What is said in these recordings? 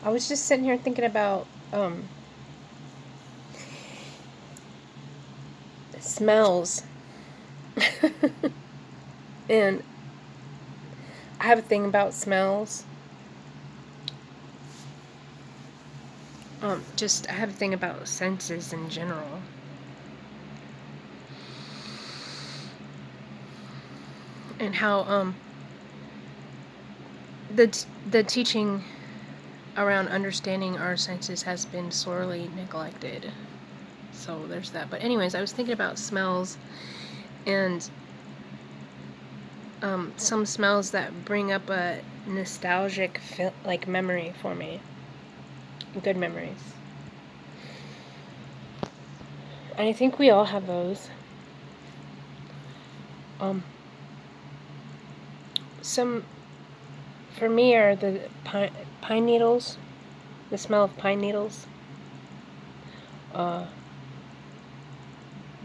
I was just sitting here thinking about smells. And I have a thing about smells. I have a thing about senses in general. And how the teaching around understanding our senses has been sorely neglected. So there's that. But anyways, I was thinking about smells and some smells that bring up a nostalgic memory for me. Good memories. And I think we all have those. Some for me are the pine needles, the smell of pine needles.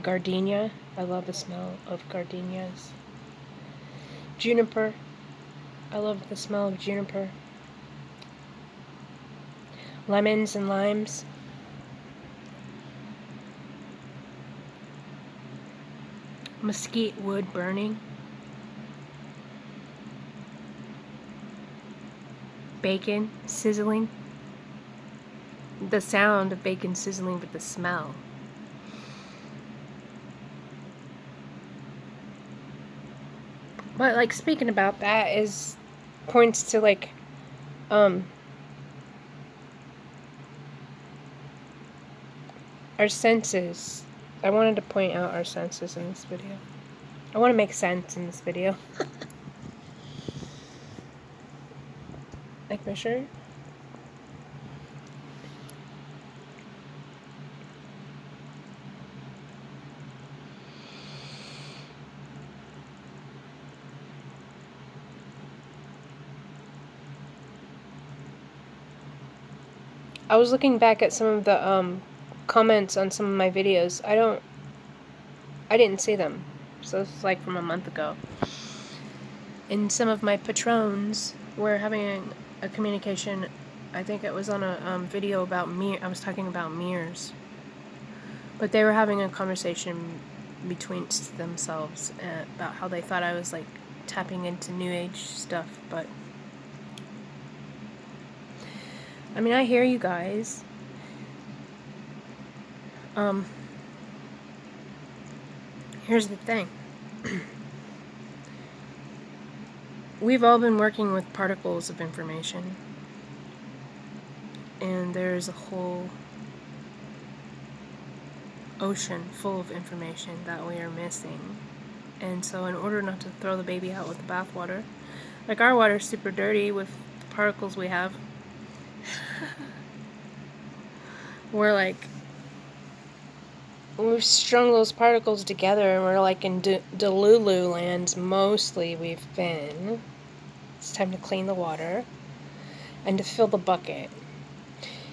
Gardenia, I love the smell of gardenias. Juniper, I love the smell of juniper. Lemons and limes. Mesquite wood burning. Bacon sizzling. The sound of bacon sizzling, but the smell. But like speaking about that is points to like our senses. I wanted to point out our senses in this video. I want to make sense in this video. Like my shirt. I was looking back at some of the comments on some of my videos. I didn't see them. So it's like from a month ago. And some of my patrons were having a communication. I think it was on a video about I was talking about mirrors. But they were having a conversation between themselves about how they thought I was like tapping into New Age stuff, but I mean, I hear you guys. Here's the thing. We've all been working with particles of information, and there's a whole ocean full of information that we are missing. And so in order not to throw the baby out with the bathwater, like our water's super dirty with the particles we have, we've strung those particles together, and we're like in Delulu lands mostly we've been. It's time to clean the water and to fill the bucket.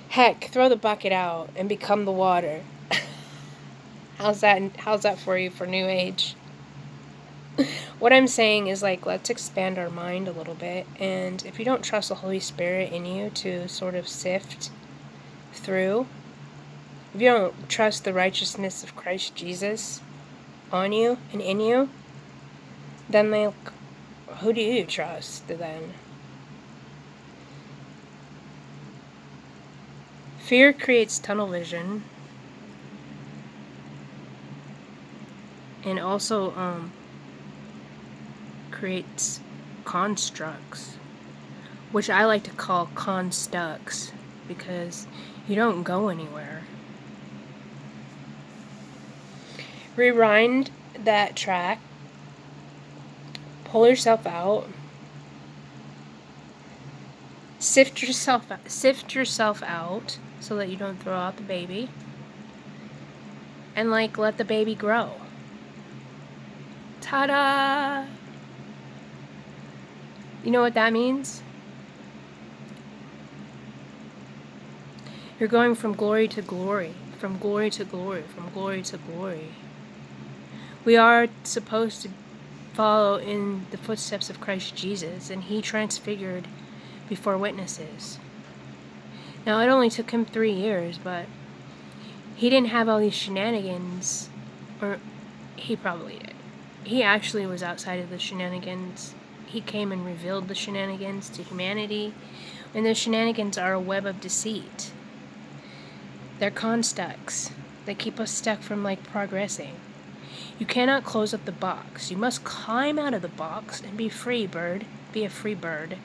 Heck, throw the bucket out and become the water. How's that for you for New Age? What I'm saying is, like, let's expand our mind a little bit, and if you don't trust the Holy Spirit in you to sort of sift through, if you don't trust the righteousness of Christ Jesus on you and in you, then like, who do you trust then? Fear creates tunnel vision, and also creates constructs, which I like to call constucts, because you don't go anywhere. Rewind that track, pull yourself out, sift yourself out so that you don't throw out the baby, and like let the baby grow. Ta-da! You know what that means? You're going from glory to glory, from glory to glory, from glory to glory. We are supposed to follow in the footsteps of Christ Jesus, and He transfigured before witnesses. Now, it only took him 3 years, but he didn't have all these shenanigans. Or he probably did. He actually was outside of the shenanigans. He came and revealed the shenanigans to humanity. And the shenanigans are a web of deceit. They're constructs. They keep us stuck from, progressing. You cannot close up the box. You must climb out of the box and be free, bird. Be a free bird.